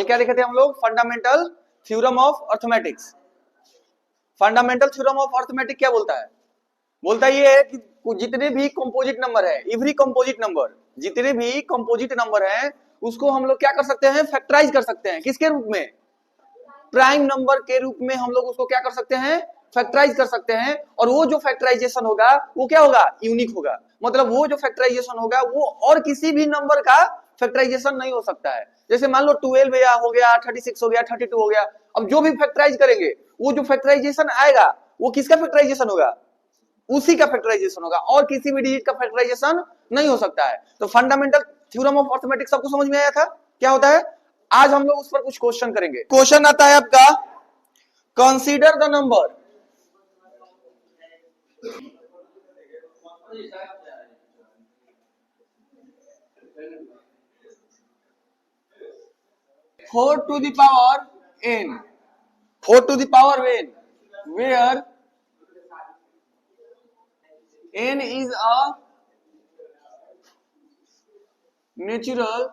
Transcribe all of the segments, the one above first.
कल क्या देखे थे हम लोग? Fundamental theorem of arithmetics. Fundamental theorem of arithmetic क्या बोलता है? बोलता ये है कि जितने भी कंपोजिट नंबर है, एवरी कंपोजिट नंबर, जितने भी कंपोजिट नंबर है उसको हम लोग क्या कर सकते हैं? फैक्टराइज कर सकते हैं। किसके रूप में? प्राइम नंबर के रूप में हम लोग उसको क्या कर सकते हैं? फैक्टराइज कर सकते हैं। और वो जो फैक्टराइजेशन होगा वो क्या होगा? यूनिक होगा। मतलब वो जो फैक्टराइजेशन होगा वो और किसी भी नंबर का फैक्टराइजेशन नहीं हो सकता है। जैसे मान लो 12 या हो गया, 36 हो गया, 32 हो गया, अब जो भी फैक्टराइज करेंगे वो जो फैक्टराइजेशन आएगा वो किसका फैक्टराइजेशन होगा? उसी का फैक्टराइजेशन होगा, और किसी भी डिजिट का फैक्टराइजेशन नहीं हो सकता है। तो फंडामेंटल थ्योरम ऑफ अर्थमेटिक्स सबको समझ में आया था क्या होता है? आज हम लोग उस पर कुछ क्वेश्चन करेंगे। क्वेश्चन आता है आपका, consider the number 4 to the power n, 4 to the power n, where n is a natural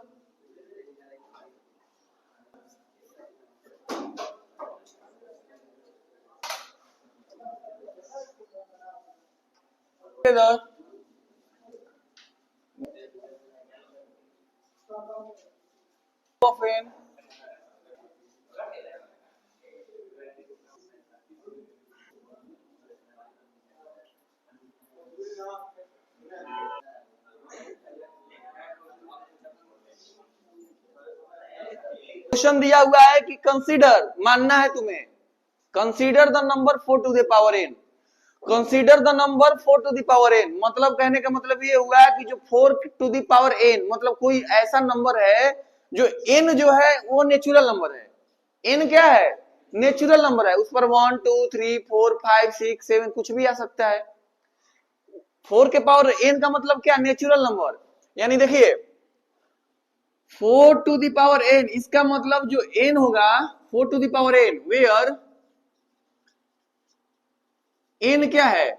of n question दिया हुआ है कि कंसीडर, मानना है तुम्हें, consider the number 4 to the power n, consider the number 4 to the power n। मतलब कहने का मतलब ये हुआ कि जो 4 टू द पावर n मतलब कोई ऐसा नंबर है जो n जो है वो नेचुरल नंबर है। n क्या है? नेचुरल नंबर है। उस पर 1 2 3 4 5 6 7 कुछ भी आ सकता है। 4 के पावर n का मतलब क्या? Natural number. यानी देखिए 4 टू द पावर n, इसका मतलब जो n होगा 4 to the power n, where n क्या है?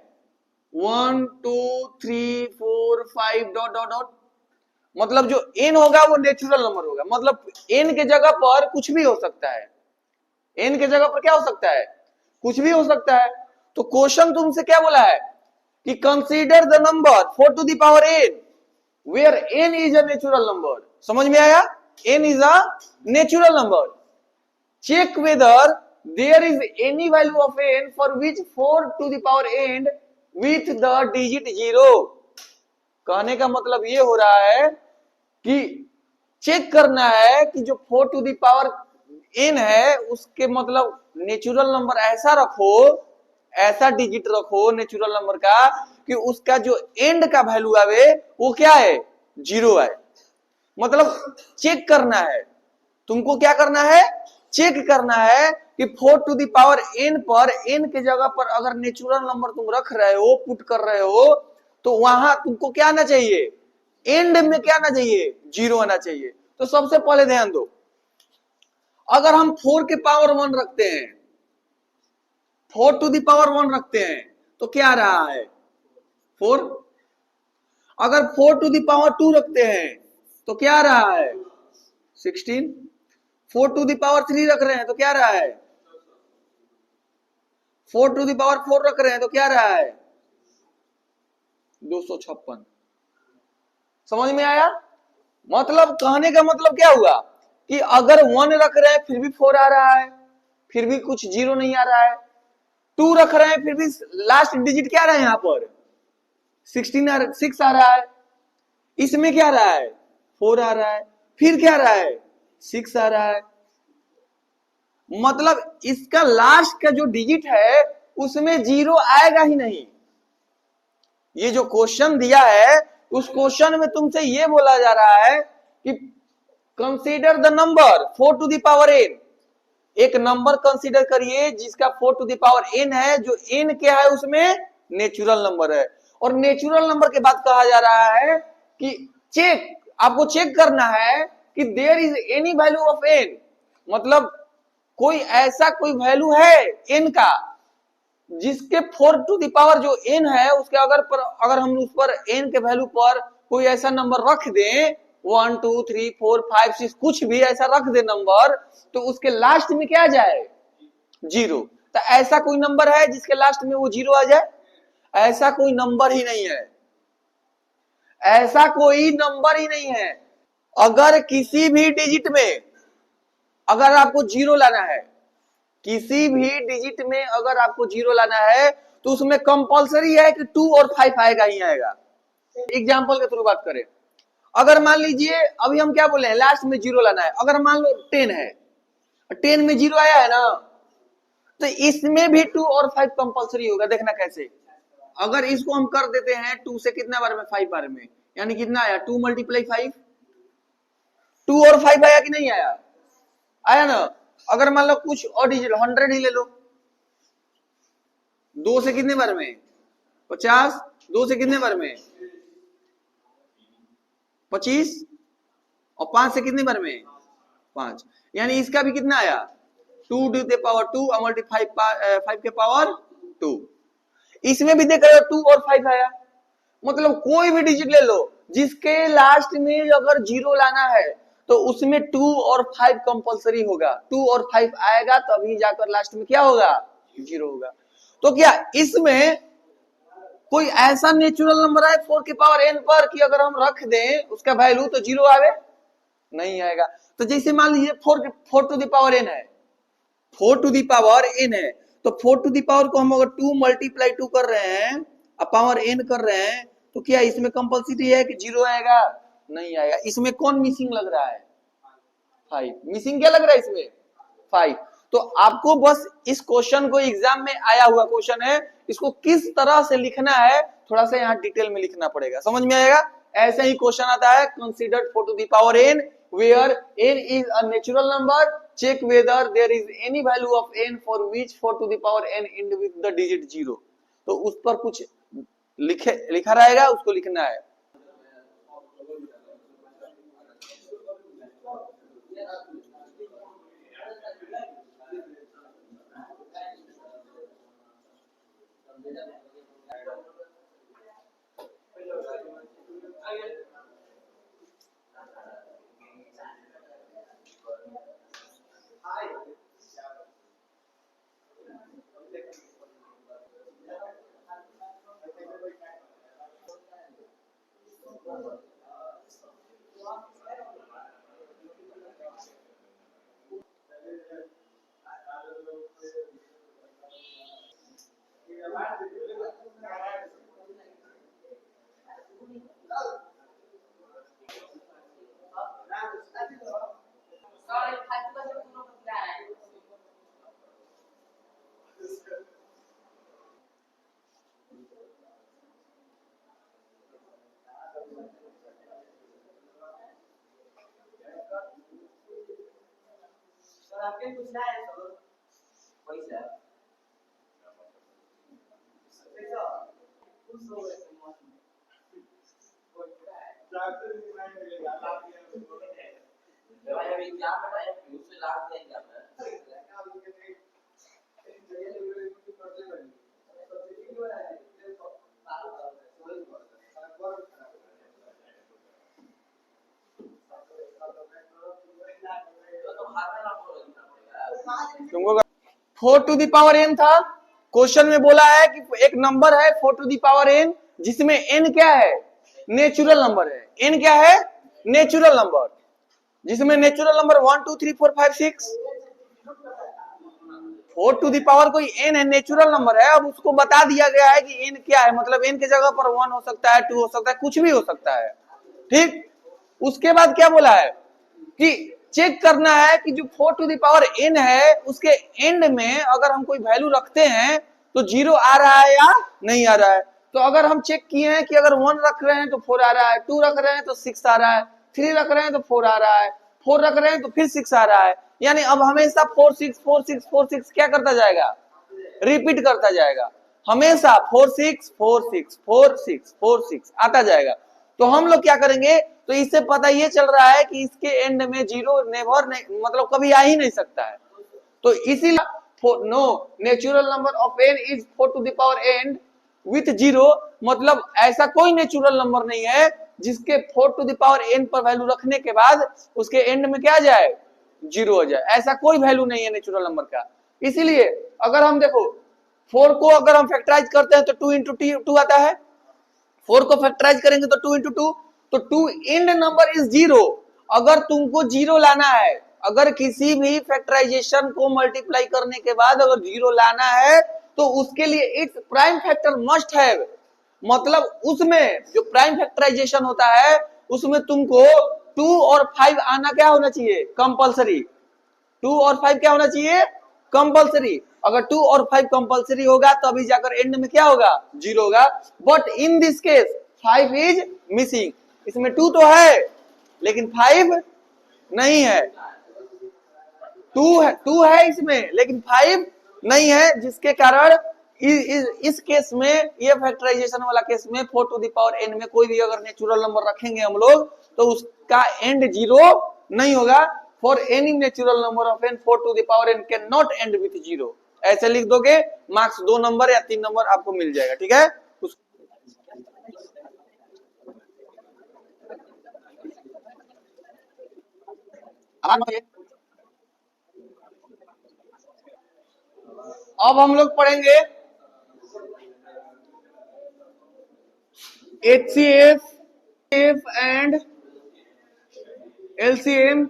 1 2 3 4 5 डॉट डॉट डॉट। मतलब जो n होगा वो नेचुरल नंबर होगा। मतलब n के जगह पर कुछ भी हो सकता है। n के जगह पर क्या हो सकता है? कुछ भी हो सकता है। तो क्वेश्चन तुमसे क्या बोला है कि consider the number 4 to the power n where n is a natural number। समझ में आया? n is a natural number। check whether there is any value of n for which 4 to the power n with the digit 0। कहने का मतलब ये हो रहा है कि चेक करना है कि जो 4 टू द पावर n है उसके मतलब नेचुरल नंबर ऐसा रखो, ऐसा डिजिट रखो नेचुरल नंबर का कि उसका जो एंड का वैल्यू आवे वो क्या है? 0 है। मतलब चेक करना है तुमको। क्या करना है? चेक करना है कि 4 टू द पावर n पर n के जगह पर अगर नेचुरल नंबर तुम रख रहे हो, पुट कर रहे हो, तो वहां तुमको क्या आना चाहिए? एंड में क्या आना चाहिए? 0 आना चाहिए। तो सबसे पहले ध्यान दो, अगर हम 4 के पावर 1 रखते हैं, 4 टू द पावर 1 रखते हैं तो क्या आ रहा है? 4। अगर 4 टू द पावर 2 रखते हैं तो क्या आ रहा है? 16। 4 टू द पावर 3 रख रहे हैं तो क्या आ रहा है? 4 टू द पावर 4 रख रहे हैं तो क्या आ रहा है? 256। समझ में आया? मतलब कहने का मतलब क्या हुआ कि अगर 1 रख रहे हैं फिर भी 4 आ रहा है, फिर भी कुछ 0 नहीं आ रहा है। 2 रख रहे हैं फिर भी लास्ट डिजिट क्या आ रहा है? यहां पर 6 आ रहा है। इसमें क्या आ रहा है? 4 आ रहा है। फिर क्या आ रहा है? 6 आ रहा है। मतलब इसका लास्ट का जो डिजिट है उसमें 0 आएगा ही नहीं। ये जो क्वेश्चन दिया है उस क्वेश्चन में तुमसे ये बोला जा रहा है कि consider the number 4 to the power n। एक नंबर कंसीडर करिए जिसका 4 टू द पावर n है, जो n क्या है उसमें? नेचुरल नंबर है। और नेचुरल नंबर के बाद कहा जा रहा है कि चेक, आपको चेक करना है कि there is any value of n, मतलब कोई ऐसा कोई वैल्यू है n का जिसके 4 टू द पावर जो n है उसके अगर हम उस पर n के वैल्यू पर कोई ऐसा नंबर रख दें 1 2 3 4 5 6 कुछ भी ऐसा रख दे नंबर, तो उसके लास्ट में क्या आ जाए, जीरो। तो ऐसा कोई नंबर है जिसके लास्ट में वो जीरो आ जाए? ऐसा कोई नंबर ही नहीं है, ऐसा कोई नंबर ही नहीं है। अगर किसी भी डिजिट में अगर आपको जीरो लाना है, किसी भी डिजिट में अगर आपको जीरो लाना है, तो उसमें कंपलसरी है कि 2 और 5 आएगा ही आएगा। एग्जाम्पल के थ्रू बात करें, अगर मान लीजिए अभी हम क्या बोले हैं, लास्ट में जीरो लाना है, अगर मान लो 10 है, 10 में जीरो आया है ना, तो इसमें भी 2 और 5 कंपलसरी होगा। देखना कैसे, अगर इसको हम कर देते हैं 2 से कितना बार में, 5 बार में, यानी कितना आया, 2 × 5, 2 और 5 आया कि नहीं आया, आया ना। अगर मान लो कुछ और डिजिट 100 ही ले लो, 2 से कितने बार में, 50, 2 से कितने बार में, 25, और 5 से कितने बार में, 5, यानी इसका भी कितना आया, 2 टू द पावर 2 मल्टीप्लाई 5 के पावर 2। इसमें भी देख रहे हो 2 और 5 आया। मतलब कोई भी डिजिट ले लो जिसके लास्ट में अगर जीरो लाना है, तो उसमें 2 और 5 कंपलसरी होगा। 2 और 5 आएगा तभी जाकर लास्ट में क्या होगा, जीरो होगा। तो क्या इसमें कोई ऐसा नेचुरल नंबर है 4 की पावर n पर कि अगर हम रख दें उसका वैल्यू तो जीरो आवे, नहीं आएगा। तो जैसे मान लीजिए 4 टू द पावर n है, 4 टू द पावर n है, तो 4 टू द पावर को हम अगर 2 × 2 कर रहे हैं और पावर n कर रहे हैं, तो क्या इसमें कंपलसिटी है कि जीरो आएगा, नहीं आएगा। इसमें कौन मिसिंग लग रहा है, 5 मिसिंग। क्या लग रहा है इसमें, 5। तो आपको बस इस क्वेश्चन को, एग्जाम में आया हुआ क्वेश्चन है, इसको किस तरह से लिखना है थोड़ा सा यहाँ डिटेल में लिखना पड़ेगा, समझ में आएगा। ऐसे ही क्वेश्चन आता है, consider 4 to the power n where n is a natural number, check whether there is any value of n for which 4 to the power n end with the digit 0। तो उस पर कुछ लिखा रहेगा, उसको लिखना है। तुमको 4 टू द पावर n था, क्वेश्चन में बोला है कि एक नंबर है 4 टू द पावर n जिसमें n क्या है, नेचुरल नंबर है। n क्या है, नेचुरल नंबर, जिसमें natural number 1 2 3 4 5 6। 4 to the power कोई n है, नेचुरल नंबर है। अब उसको बता दिया गया है कि n क्या है, मतलब n के जगह पर 1 हो सकता है, 2 हो सकता है, कुछ भी हो सकता है, ठीक। उसके बाद क्या बोला है कि चेक करना है कि जो 4 टू द पावर n है उसके एंड में अगर हम कोई वैल्यू रखते हैं तो जीरो आ रहा है या नहीं आ रहा है। तो अगर हम चेक किए हैं कि अगर 1 रख रहे हैं तो 4 आ रहा है, 2 रख रहे हैं तो 6 आ रहा है, 3 रख रहे हैं तो 4 आ रहा है, 4 रख रहे हैं तो फिर 6 आ रहा है। यानी अब हमेशा 4 6 4 6 4 6 क्या करता जाएगा, रिपीट करता जाएगा, हमेशा 4 6 4 6 4 6 4 6 आता जाएगा। तो हम लोग क्या करेंगे, तो इससे पता ये चल रहा है कि इसके एंड में जीरो नेवर मतलब कभी आ ही नहीं सकता है। तो इसीलिए no natural number of n is 4 to the power n with zero, मतलब ऐसा कोई नेचुरल नंबर नहीं है जिसके 4 टू द पावर n पर वैल्यू रखने के बाद उसके एंड में क्या आ जाए, 0 हो जाए। ऐसा कोई वैल्यू नहीं है नेचुरल नंबर का। इसीलिए अगर हम देखो 4 को अगर हम फैक्टराइज करते हैं तो 2 इंटू 2 आता है, 4 को फैक्टराइज करेंगे तो 2 इंटू 2, तो 2 एंड नंबर इज 0। अगर तुमको 0 लाना है, अगर किसी भी फैक्टराइजेशन को मल्टीप्लाई करने के बाद अगर 0 लाना है तो उसके लिए एक प्राइम फैक्टर मस्ट है। मतलब उसमें जो प्राइम फैक्टराइजेशन होता है उसमें तुमको 2 और 5 आना क्या होना चाहिए, कंपलसरी। 2 और 5 क्या होना चाहिए, कंपलसरी। अगर 2 और 5 कंपलसरी होगा तो अभी जाकर एंड में क्या होगा, 0 होगा। But in this case 5 is missing. इसमें 2 तो है लेकिन 5 नहीं है। 2 है इसमें लेकिन 5 नहीं है, जिसके कारण इस केस में, ये फैक्टराइजेशन वाला केस में 4 टू द पावर n में कोई भी अगर नेचुरल नंबर रखेंगे हम लोग तो उसका एंड 0 नहीं होगा। For any natural number of n 4 to the power n can not end with 0। ऐसे लिख दोगे, मार्क्स 2 नंबर या 3 नंबर आपको मिल जाएगा। ठीक है, अब हम लोग पढ़ेंगे HCF and LCM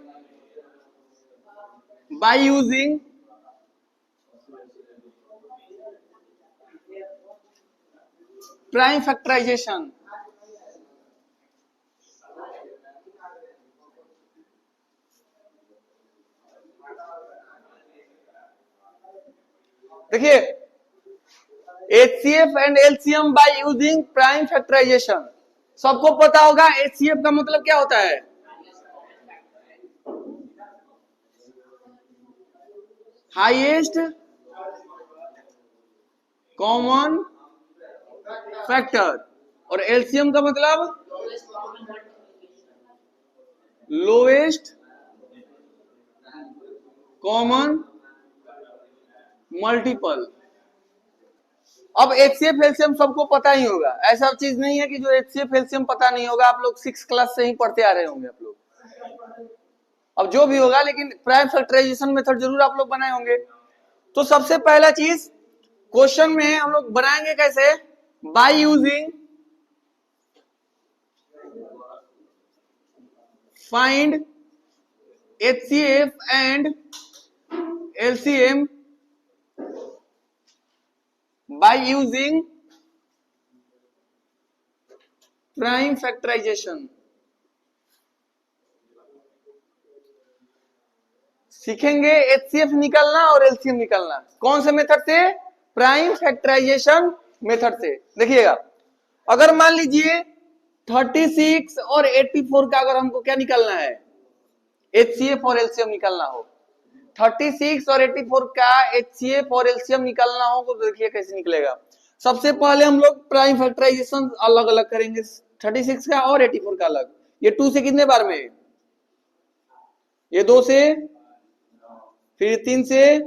by using prime factorization। देखिए HCF and LCM by using prime factorisation. सबको पता होगा HCF का मतलब क्या होता है, हाईएस्ट कॉमन फैक्टर, और LCM का मतलब लोएस्ट कॉमन मल्टीपल। अब HCF LCM सबको पता ही होगा, ऐसा चीज नहीं है कि जो HCF LCM पता नहीं होगा। आप लोग 6 क्लास से ही पढ़ते आ रहे होंगे आप लोग, अब जो भी होगा, लेकिन प्राइम फैक्टराइजेशन मेथड जरूर आप लोग बनाए होंगे। तो सबसे पहला चीज क्वेश्चन में हम लोग बनाएंगे कैसे, by using find HCF and LCM by using prime factorization। सीखेंगे HCF निकालना और LCM निकालना। कौन से मेथड से, प्राइम फैक्टराइजेशन मेथड से। देखिएगा, अगर मान लीजिए 36 और 84 का अगर हमको क्या निकालना है, HCF और LCM निकालना हो, 36 और 84 का HCF और LCM निकालना हो तो देखिए कैसे निकलेगा। सबसे पहले हम लोग प्राइम फैक्टराइजेशन अलग अलग करेंगे, 36 का और 84 का अलग। ये 2 से कितने बार में, ये 2 से, फिर 3 से,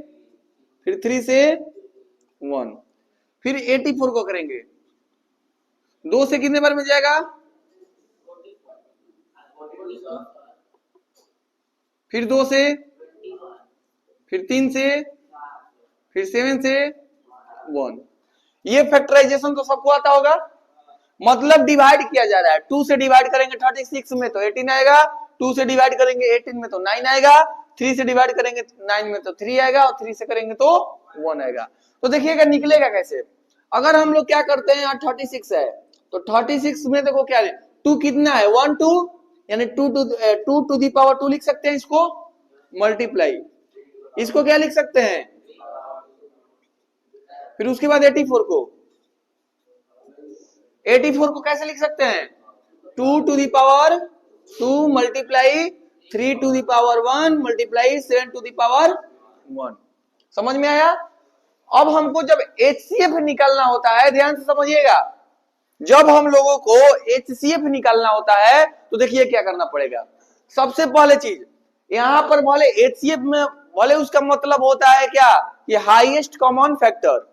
फिर 3 से 1, फिर 84 को करेंगे 2 से कितने बार में जाएगा, फिर 2 से, फिर 3 से, फिर 7 से 1। ये फैक्टराइजेशन तो सबको आता होगा। मतलब डिवाइड किया जा रहा है, 2 से डिवाइड करेंगे 36 में तो 18 आएगा, 2 से डिवाइड करेंगे 18 में तो 9 आएगा, 3 से डिवाइड करेंगे 9 में तो 3 आएगा, और 3 से करेंगे तो 1 आएगा। तो देखिएगा निकलेगा कैसे। अगर हम लोग क्या करते हैं, यहाँ 36 है तो 36 में देखो क्या है, 2 कितना है, 1 2, यानी 2 टू दी पावर 2 लिख सकते हैं इसको, मल्टीप्लाई इसको क्या लिख सकते हैं, फिर उसके बाद 84 को कैसे लिख सकते हैं, 2 to the power 2 multiply 3 to the power 1 multiply 7 to the power 1। समझ में आया। अब हमको जब HCF निकालना होता है, ध्यान से समझिएगा, जब हम लोगों को HCF निकालना होता है तो देखिए क्या करना पड़ेगा। सबसे पहले चीज यहां पर बोले HCF में बोले उसका मतलब होता है क्या, ये highest common factor,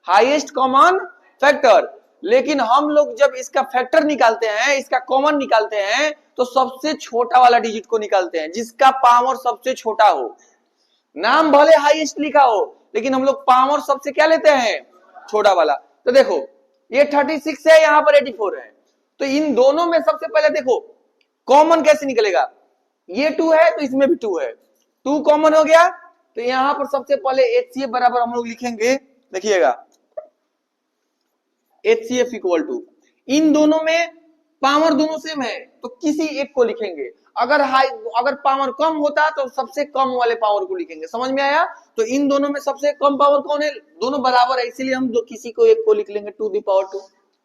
highest common factor. लेकिन हम लोग जब इसका फैक्टर निकालते हैं, इसका कॉमन निकालते हैं, तो सबसे छोटा वाला डिजिट को निकालते हैं, जिसका पावर सबसे छोटा हो। नाम भले हाईएस्ट लिखा हो, लेकिन हम लोग पावर सबसे क्या लेते हैं, छोटा वाला। तो देखो ये 36 है, यहां पर 84 है, तो इन दोनों में सबसे पहले देखो कॉमन कैसे निकलेगा। ये 2 है तो इसमें भी 2 है, 2 कॉमन हो गया, तो यहां पर सबसे पहले HCF बराबर हम लोग लिखेंगे, देखिएगा HCF इक्वल टू, इन दोनों में पावर दोनों सेम है तो किसी एक को लिखेंगे। अगर पावर कम होता तो सबसे कम वाले पावर को लिखेंगे। समझ में आया? तो इन दोनों में सबसे कम पावर कौन है, दोनों बराबर है, इसीलिए हम किसी को एक को लिख लेंगे 2 दी पावर 2।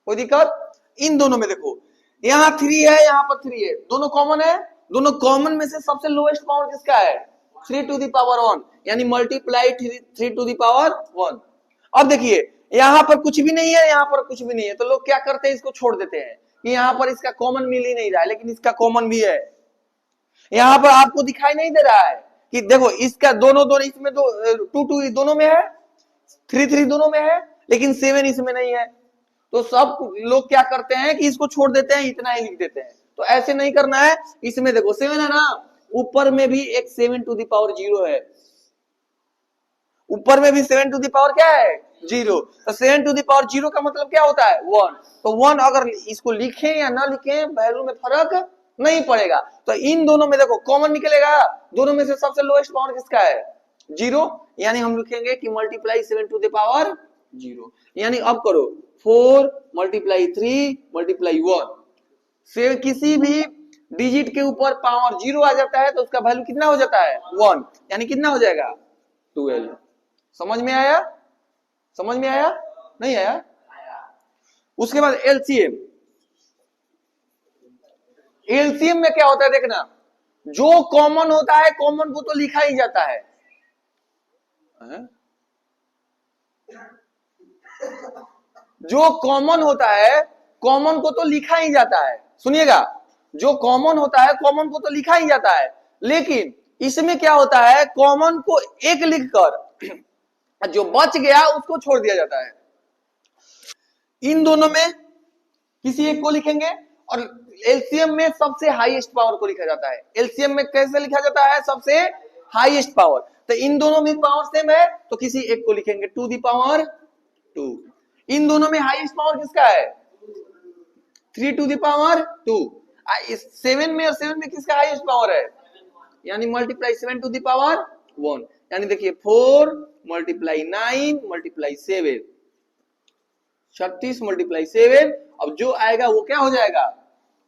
कोई दिक्कत? इन दोनों में देखो यहाँ 3 है, यहाँ पर 3 है, दोनों कॉमन है, दोनों कॉमन में से सबसे लोएस्ट पावर किसका है, 3 टू दी पावर 1, यानी मल्टीप्लाई 3 टू दी पावर 1। अब देखिए यहाँ पर कुछ भी नहीं है, यहाँ पर कुछ भी नहीं है, तो लोग क्या करते हैं, इसको छोड़ देते हैं कि यहाँ पर इसका कॉमन मिल ही नहीं रहा है, लेकिन इसका कॉमन भी है। यहाँ पर आपको दिखाई नहीं दे रहा है कि देखो इसका दोनों इसमें 2 दोनों में है, 3 दोनों में है, लेकिन 7 इसमें नहीं है। तो सब लोग क्या करते हैं कि इसको छोड़ देते हैं, इतना ही लिख देते हैं। तो ऐसे नहीं करना है। इसमें देखो 7 है ना, ऊपर में भी एक 7 टू दी पावर 0 है, ऊपर में भी 7 टू दी पावर क्या है, 0। तो 7 टू दी पावर 0 का मतलब क्या होता है, 1। तो 1 अगर इसको लिखें या ना लिखें, वैल्यू में फर्क नहीं पड़ेगा। तो इन दोनों में देखो कॉमन निकलेगा, दोनों में से सबसे लोएस्ट पावर किसका है, 0, यानी हम लिखेंगे कि मल्टीप्लाई 7 टू द पावर 0। यानी अब करो 4 मल्टीप्लाई 3 मल्टीप्लाई 1 से किसी भी डिजिट के ऊपर पावर 0 आ जाता है तो उसका वैल्यू कितना हो जाता है, 1, यानी कितना हो जाएगा, 12। समझ में आया? समझ में आया? नहीं आया? उसके बाद एलसीएम। एलसीएम में क्या होता है देखना, जो कॉमन होता है कॉमन को तो लिखा ही जाता है, जो कॉमन होता है कॉमन को तो लिखा ही जाता है। सुनिएगा, जो कॉमन होता है कॉमन को तो लिखा ही जाता है, लेकिन इसमें क्या होता है, कॉमन को एक लिखकर जो बच गया उसको छोड़ दिया जाता है। इन दोनों में किसी एक को लिखेंगे, और एलसीएम में सबसे हाईएस्ट पावर को लिखा जाता है। एलसीएम में कैसे लिखा जाता है, सबसे हाईएस्ट पावर। तो इन दोनों में पावर सेम है तो किसी एक को लिखेंगे 2 दी पावर 2। इन दोनों में हाईएस्ट पावर किसका है, 3 टू दी पावर 2। 7 में और 7 में किसका हाईएस्ट पावर है, यानी मल्टीप्लाई 7 टू दी पावर 1। यानी देखिए 4 मल्टीप्लाई 9 मल्टीप्लाई 7, 36 मल्टीप्लाई 7। अब जो आएगा वो क्या हो जाएगा,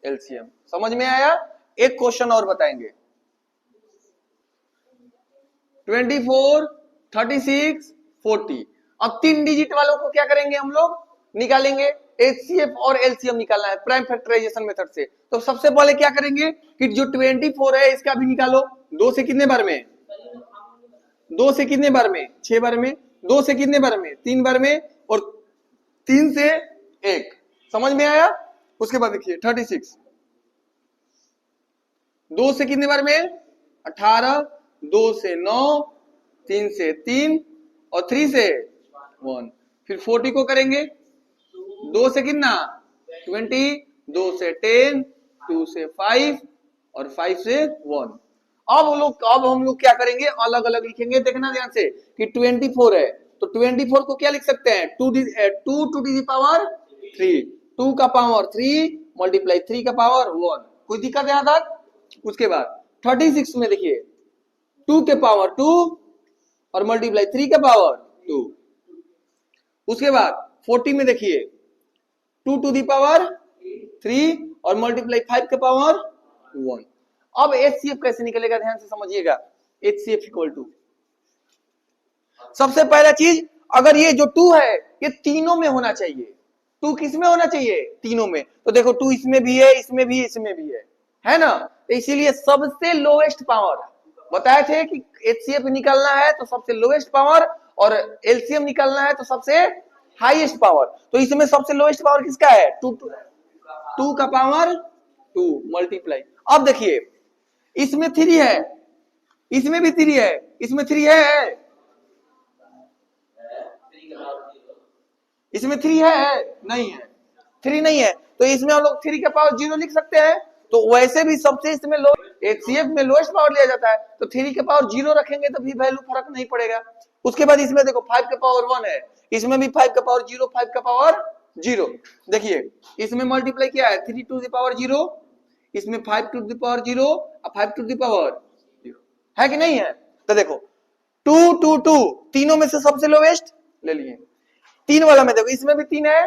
एलसीएम। समझ में आया? एक क्वेश्चन और बताएंगे, 24 36 40। अब 3 डिजिट वालों को क्या करेंगे, हम लोग निकालेंगे, एचसीएफ और एलसीएम निकालना है प्राइम फैक्टराइजेशन मेथड से। तो सबसे पहले क्या करेंगे कि जो 24 है इसका भी निकालो, 2 से कितने बार में, 2 से कितने बार में, 6 बार में, 2 से कितने बार में, 3 बार में, और 3 से 1। समझ में आया? उसके बाद देखिए 36, 2 से कितने बार में, 18, 2 से 9, 3 से 3 और 3 से 1। फिर 40 को करेंगे, 2 से कितना, 20, 2 से 10, 2 से 5 और 5 से 1। अब हम लोग क्या करेंगे, अलग अलग लिखेंगे। देखना ध्यान से कि 24 है तो 24 को क्या लिख सकते हैं, 2 टू दी पावर 3, 2 का पावर 3 मल्टीप्लाई 3 का पावर 1। कोई दिक्कत यहां तक? उसके बाद 36 में देखिए 2 के पावर 2 और मल्टीप्लाई 3 का पावर 2। उसके बाद 40 में देखिए 2 टू दी पावर 3 और मल्टीप्लाई 5 का पावर 1। अब एचसीएफ कैसे निकलेगा, ध्यान से समझिएगा। एचसीएफ इक्वल टू, सबसे पहला चीज, अगर ये जो 2 है ये तीनों में होना चाहिए। 2 किस में होना चाहिए, तीनों में। तो देखो 2 इसमें भी है, इसमें भी, इसमें भी है ना। तो इसीलिए सबसे लोएस्ट पावर बताए थे कि एचसीएफ निकालना है तो सबसे लोएस्ट पावर, और एलसीएम निकालना है तो सबसे हाईएस्ट पावर। तो इसमें सबसे लोएस्ट पावर किसका है, 2 का पावर 2 मल्टीप्लाई। अब देखिए इसमें 3 है, इसमें भी 3 है, इसमें 3 है, इसमें 3 है, नहीं है। 3 नहीं है, तो इसमें हम लोग 3 का पावर 0 लिख सकते हैं। तो वैसे भी सबसे इसमें लो HCF में लोएस्ट पावर लिया जाता है, तो 3 के पावर 0 रखेंगे तो भी वैल्यू फर्क नहीं पड़ेगा। उसके बाद इसमें देखो 5 का पावर 1 है, इसमें भी 5 का पावर 0, 5 का पावर 0। देखिए इसमें मल्टीप्लाई किया है 3 टू द पावर 0, इसमें 5 टू द पावर 0 और 5 टू द पावर 0 है कि नहीं है। तो देखो 2 2 2 तीनों में से सबसे लोवेस्ट ले लिए। 3 वाला में देखो इसमें भी 3 है,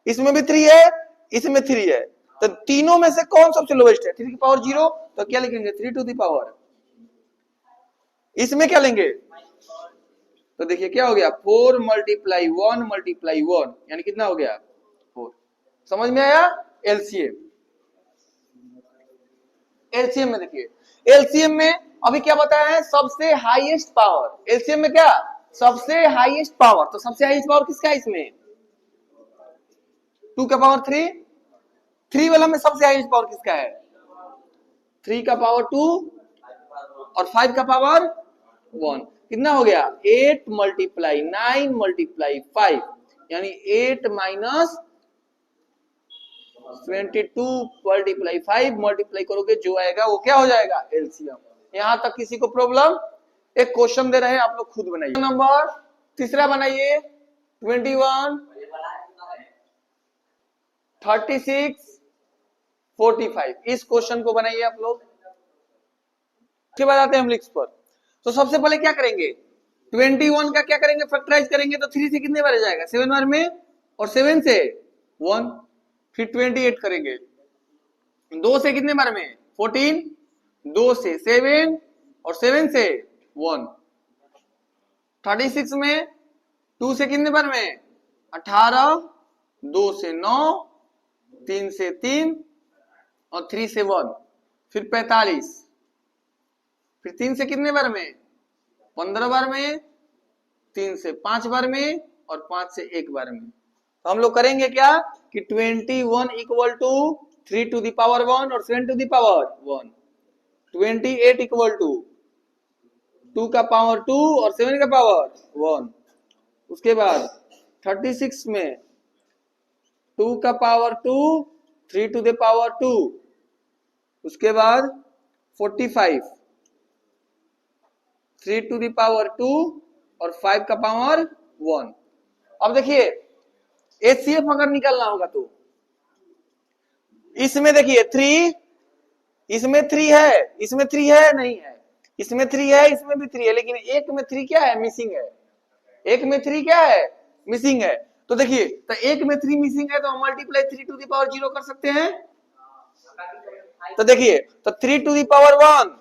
इसमें भी 3 है, इसमें 3 है, तो तीनों में से कौन सबसे लोवेस्ट है? 3 की पावर 0, तो क्या लिखेंगे 3 टू द पावर, इसमें क्या लेंगे, तो देखिए क्या हो गया 4 मल्टीप्लाई 1 मल्टीप्लाई 1 यानी कितना हो गया 4। समझ में आया। एलसीएम, एलसीएम में देखिए, एलसीएम में अभी क्या बताया है, सबसे हाईएस्ट पावर। एलसीएम में क्या, सबसे हाईएस्ट पावर। तो सबसे हाईएस्ट पावर किसका है इसमें, 2 का पावर 3। 3 वाला में सबसे हाईएस्ट पावर किसका है, 3 का पावर 2 और 5 का पावर 1। कितना हो गया 8 मल्टीप्लाई 9 मल्टीप्लाई 5 यानी 8 माइनस 22 मल्टीप्लाई 5 मल्टीप्लाई करोगे जो आएगा वो क्या हो जाएगा एलसीएम। यहां तक किसी को प्रॉब्लम। एक क्वेश्चन दे रहे हैं, आप लोग खुद बनाइए। नंबर तीसरा बनाइए 21 36 45। इस क्वेश्चन को बनाइए आप लोग। उसके बाद आते हैं हम लिस्ट पर। तो सबसे पहले क्या करेंगे, 21 का क्या करेंगे, फैक्टराइज करेंगे तो 3 से कितने बार जाएगा 7 बार में, और 7 से 1, फिर 28 करेंगे 2 से कितने बार में 14, 2 से 7 और 7 से 1। 36 में 2 से कितने बार में 18, 2 से 9, 3 से 3 और 3 से 1, फिर 45, फिर 3 से कितने बार में 15 बार में, 3 से 5 बार में और 5 से 1 बार में। तो हम लोग करेंगे क्या कि 21 equal to 3 to the power 1 और 7 to the power 1, 28 equal to 2 का पावर 2 और 7 का पावर 1। उसके बाद 36 में 2 का पावर 2, 3 टू द पावर 2। उसके बाद 45 3 टू द पावर 2 और 5 का पावर 1। अब देखिए एचसीएफ अगर निकालना होगा तो इसमें देखिए 3, इसमें 3 है, इसमें 3 है नहीं है, इसमें 3 है, इसमें भी 3 है, लेकिन एक में 3 क्या है मिसिंग है, एक में 3 क्या है मिसिंग है। तो देखिए तो एक में 3 मिसिंग है तो हम मल्टीप्लाई 3 टू द पावर 0 कर सकते हैं। तो देखिए तो 3 टू द पावर 1,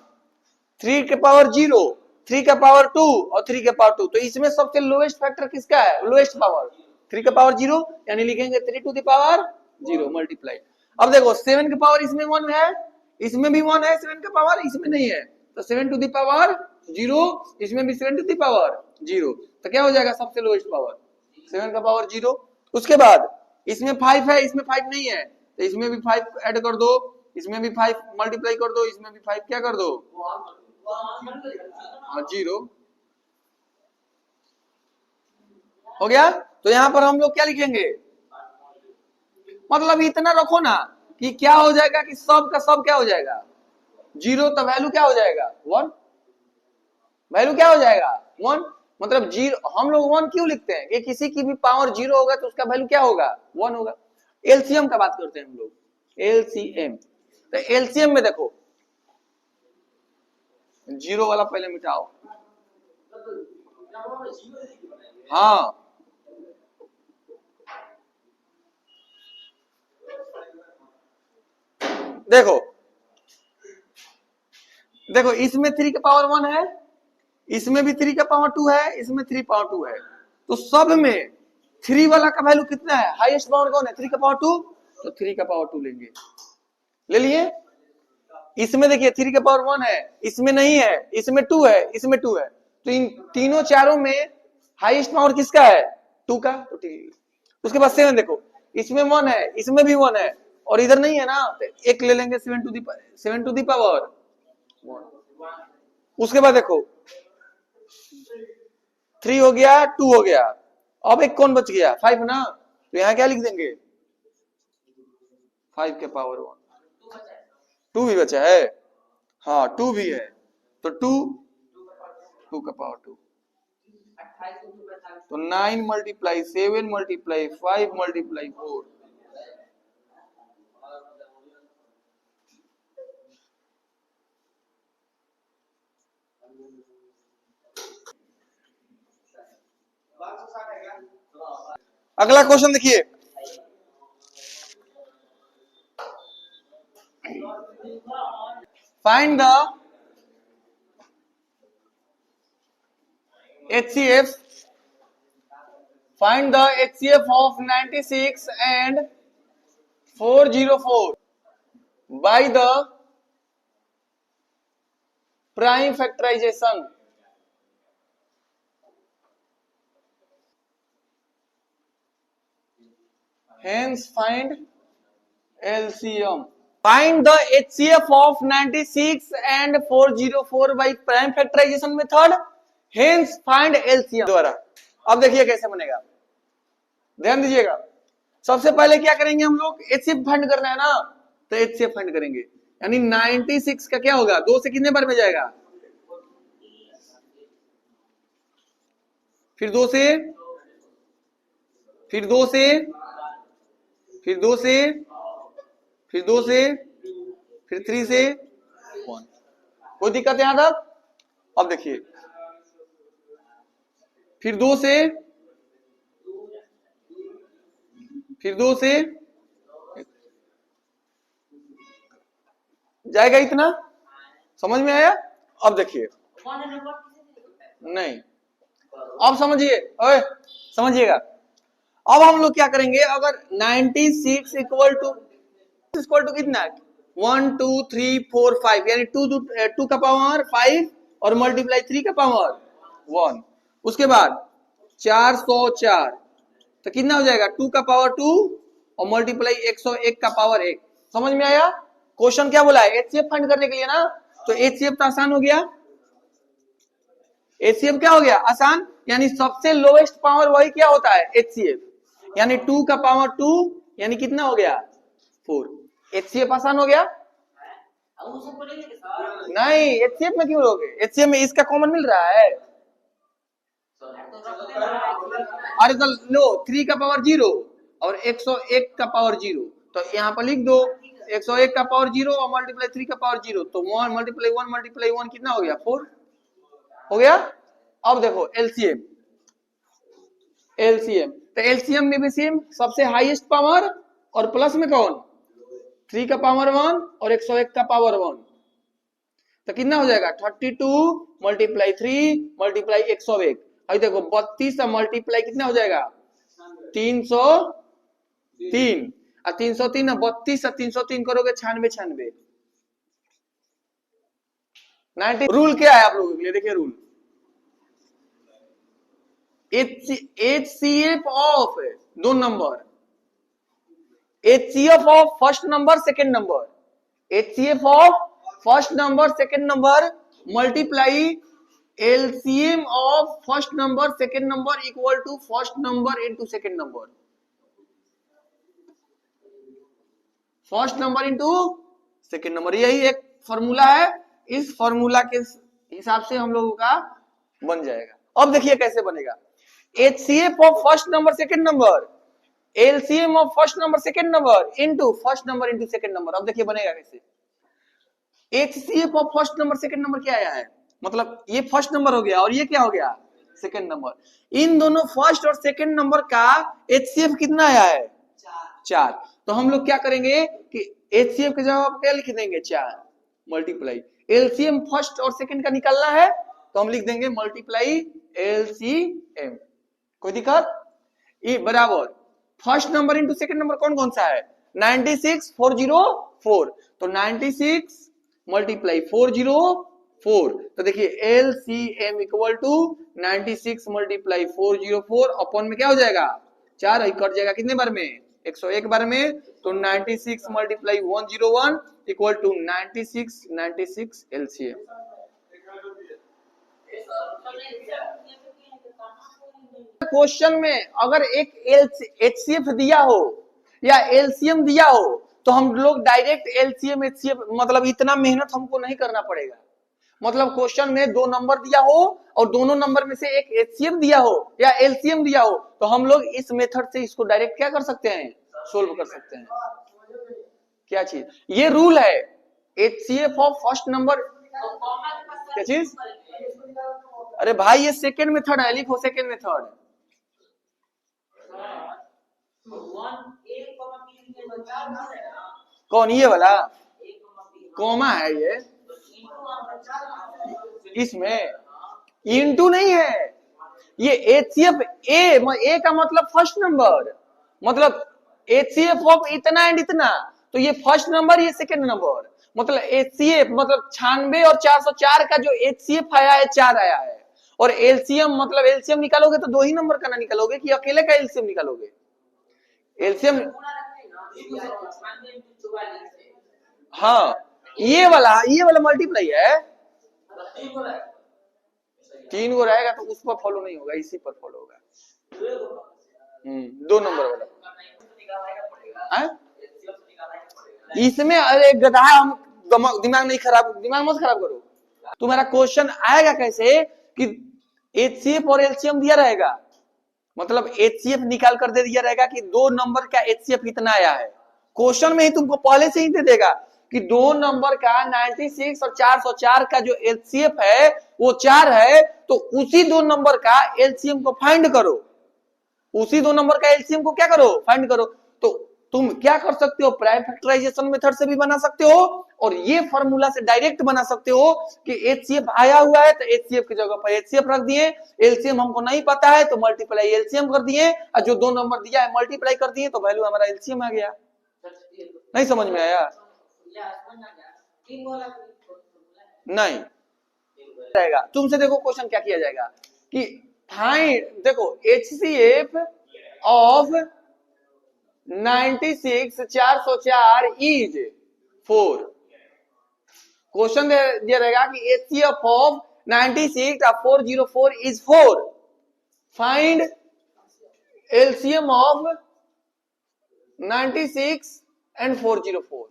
3 के पावर 0, 3 का पावर 2 और 3 के पावर 2। तो इसमें सबसे लोएस्ट फैक्टर किसका है, लोएस्ट पावर 3 का पावर 0 यानी लिखेंगे 3 टू द पावर 0 मल्टीप्लाई। अब देखो 7 का पावर इसमें 1 है, इसमें भी 1 है, 7 का पावर इसमें नहीं है, तो 7 टू द पावर 0, इसमें भी 7 टू द पावर 0। तो क्या हो जाएगा सबसे लोएस्ट पावर 7 का पावर 0। उसके बाद इसमें 5 है, इसमें 5 नहीं है, तो इसमें भी 5 ऐड कर दो, इसमें भी 5 मल्टीप्लाई कर दो, इसमें भी 5 क्या कर दो 0 हो गया। तो यहां पर हम लोग क्या लिखेंगे, मतलब इतना रखो ना कि क्या हो जाएगा कि सब का सब क्या हो जाएगा 0, तो वैल्यू क्या हो जाएगा 1, वैल्यू क्या हो जाएगा 1। मतलब 0 हम लोग 1 क्यों लिखते हैं कि किसी की भी पावर 0 होगा तो उसका वैल्यू क्या होगा 1 होगा। एलसीएम का बात करते हैं हम लोग, एलसीएम। तो एलसीएम में देखो 0 वाला पहले मिटाओ, हाँ देखो देखो इसमें 3 का पावर 1 है, इसमें भी 3 का पावर 2 है, इसमें 3 पावर 2 है, तो सब में 3 वाला का वैल्यू कितना है, हाईएस्ट पावर कौन है 3 का पावर 2, तो 3 का पावर 2 लेंगे, ले लिए। इसमें देखिए 3 का पावर 1 है, इसमें नहीं है, इसमें 2 है, इसमें 2 है, तो इन तीनों चारों में हाईएस्ट पावर किसका है 2 का, तो 3। उसके बाद 7 देखो इसमें 1 है, इसमें भी 1 है और इधर नहीं है ना, तो एक ले लेंगे 7 टू दी पावर 1। उसके बाद देखो 3 हो गया, 2 हो गया, अब एक कौन बच गया 5 ना, तो यहां क्या लिख देंगे 5 के पावर 1, 2 भी बचा है, हाँ 2 भी है, तो 2 का पावर 2, तो 9 मल्टीप्लाई 7 मल्टीप्लाई 5 मल्टीप्लाई 4, अगला क्वेश्चन देखिए, find the HCF, find the HCF of 96 and 404 by the prime factorization. Hence find LCM. Find the HCF of 96 and 404 by prime factorization method. Hence find LCM द्वारा। अब देखिए कैसे बनेगा, ध्यान दीजिएगा। सबसे पहले क्या करेंगे हम लोग, HCF फाइंड करना है ना, तो HCF फाइंड करेंगे, यानी 96 का क्या होगा, 2 से कितने बार में जाएगा, फिर 2 से, फिर 2 से, फिर 2 से, फिर 2 से, फिर 3 से 1। कोई दिक्कत है यहां तक? अब देखिए, फिर 2 से, फिर 2 से जाएगा इतना, समझ में आया? अब देखिए, नहीं, अब समझिए, ओए समझिएगा। अब हम लोग क्या करेंगे, अगर 96 इक्वल टू कितना, 1 2 3 4 5, यानी 2 का पावर 5 और मल्टीप्लाई 3 का पावर 1, उसके बाद 404, तो कितना हो जाएगा, 2 का पावर 2 और मल्टीप्लाई 101 का पावर 1। समझ में आया? क्वेश्चन क्या बोला है, HCF फाइंड करने के लिए ना, तो HCF तो आसान हो गया, HCF क्या हो गया, आसान, यानी सबसे लोएस्ट पावर वही क्या होता है, HCF, यानी 2 का पावर 2, यानी कितना हो गया 4। HCF आसान हो गया? नहीं, HCF में क्यों लोगे, HCF में इसका कॉमन मिल रहा है। अरे तो लो, 3 का पावर 0 और 101 का पावर 0, तो यहाँ पर लिख दो 101 का पावर 0 और मल्टीप्लाई 3 का पावर 0, तो 1 मल्टीप्लाई 1 मल्टीप्लाई 1 कितना हो गया, 4 हो गया। अब देखो LCM, तो LCM में भी सेम, सबसे हाईएस्ट पावर और प्लस में कौन, 3 का पावर 1 और 101 का पावर 1, तो कितना हो जाएगा, 32 मल्टीप्लाई 3 मल्टीप्लाई 101। अभी देखो 32 मल्टीप्लाई कितना हो जाएगा, 303, और 303 32 से 303 करोगे 96 90। रूल क्या है आप लोगों के लिए, देखिए rule, HCF of 2 number, HCF of first number second number, HCF of first number second number multiply LCM of first number second number equal to first number into second number, first number into second number, यही एक formula है। इस formula के हिसाब से हम लोगों का बन जाएगा। अब देखिए कैसे बनेगा, HCF of first number second number, LCM of first number second number into first number into second number. अब देखिए बनेगा कैसे, HCF of first number second number क्या आया है, मतलब ये फर्स्ट नंबर हो गया और ये क्या हो गया, सेकंड नंबर, इन दोनों फर्स्ट और सेकंड नंबर का HCF कितना आया है, 4। तो हम लोग क्या करेंगे कि HCF के जवाब क्या लिख देंगे, 4 मल्टीप्लाई LCM फर्स्ट और सेकंड का निकालना है, तो हम लिख देंगे मल्टीप्लाई LCM। कोई दिक्कत? ये बराबर first number into second number कौन कौन सा है, 96 404, तो 96 मल्टीप्लाई 404, तो देखिए LCM equal to 96 multiply 404 upon में क्या हो जाएगा, 4 कट जाएगा कितने बार में, 101 बार में, तो 96 multiply 101 equal to 96 LCM। Question में अगर एक HCF दिया हो या LCM दिया हो, तो हम लोग डायरेक्ट एलसीएम एचसीएफ, मतलब इतना मेहनत हमको नहीं करना पड़ेगा। मतलब क्वेश्चन में 2 नंबर दिया हो और दोनों नंबर में से एक एचसीएफ दिया हो या एलसीएम दिया हो, तो हम लोग इस मेथड से इसको डायरेक्ट क्या कर सकते हैं, सोल्व कर सकते हैं। क्या चीज, ये रूल है एचसीएफ ऑफ फर्स्ट नंबर। क्या चीज, अरे भाई ये सेकेंड मेथड है, लिखो सेकेंड मेथड। कौन, ये वाला कॉमा है ये, इसमें इंटू नहीं है, ये एचसीएफ ए का मतलब फर्स्ट नंबर, मतलब एचसीएफ ऑफ इतना एंड इतना, तो ये फर्स्ट नंबर, ये सेकंड नंबर, मतलब एचसीएफ मतलब 96 और 404 का जो एचसीएफ आया है 4 आया है, और एलसीएम मतलब एलसीएम निकालोगे तो 2 ही नंबर का ना निकालोगे कि अकेले का एलसीएम निकालोगे। एलसीएम, हाँ ये वाला मल्टीप्लाई है, 3 गो रहेगा तो उस पर फॉलो नहीं होगा, इसी पर फॉलो होगा। 2 नंबर वाला इसमें, अरे गधा, हम दिमाग नहीं खराब, दिमाग मत खराब करो। तुम्हारा क्वेश्चन आएगा कैसे कि एचसीएफ और एलसीएम दिया रहेगा, मतलब एचसीएफ निकाल कर दे दिया रहेगा कि 2 नंबर का एचसीएफ कितना आया है, क्वेश्चन में ही तुमको पहले से ही दे देगा कि 2 नंबर का 96 और 404 का जो एलसीएफ है वो 4 है, तो उसी 2 नंबर का एलसीएम को फाइंड करो, उसी 2 नंबर का एलसीएम को क्या करो, फाइंड करो। तो तुम क्या कर सकते हो, प्राइम फैक्टराइजेशन मेथड से भी बना सकते हो, और ये फॉर्मूला से डायरेक्ट बना सकते हो कि एचसीएफ आया हुआ है तो एचसीएफ की जगह पर एचसीएफ रख दिए, एलसीएम हमको नहीं पता है तो मल्टीप्लाई एलसीएम कर दिए, और जो 2 नंबर दिया है मल्टीप्लाई कर दिए, तो वैल्यू हमारा एलसीएम आ गया। नहीं समझ में आया? नहीं रहेगा। तुमसे देखो क्वेश्चन क्या किया जाएगा कि फाइंड, देखो एचसीएफ ऑफ 96 404 इज 4। क्वेश्चन दिया रहेगा कि HCF of 96 404 is 4, find LCM of 96 and 404।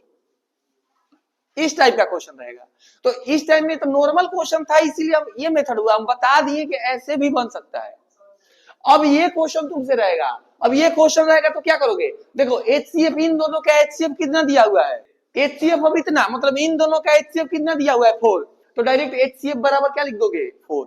इस टाइप का क्वेश्चन रहेगा। तो इस टाइप में तो नॉर्मल क्वेश्चन था, इसीलिए हम ये मेथड हुआ, हम बता दिए कि ऐसे भी बन सकता है। अब ये क्वेश्चन तुमसे रहेगा, अब ये क्वेश्चन रहेगा तो क्या करोगे, देखो एचसीएफ, इन दोनों का एचसीएफ कितना दिया हुआ है, एचसीएफ अब इतना, मतलब इन दोनों का एचसीएफ कितना दिया हुआ है 4, तो डायरेक्ट एचसीएफ बराबर क्या लिख दोगे 4।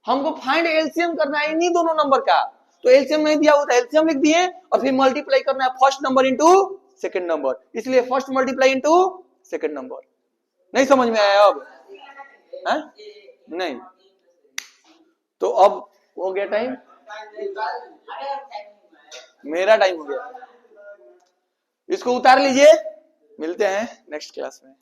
हमको फाइंड एलसीएम करना है इन्हीं दोनों नंबर का, तो एलसीएम नहीं दिया हुआ था, एलसीएम लिख दिए, और फिर मल्टीप्लाई करना है first number into second number, इसलिए first multiply into second number. नहीं समझ में आया अब? है? नहीं, तो अब हो गया टाइम, मेरा टाइम हो गया, इसको उतार लीजिए, मिलते हैं नेक्स्ट क्लास में।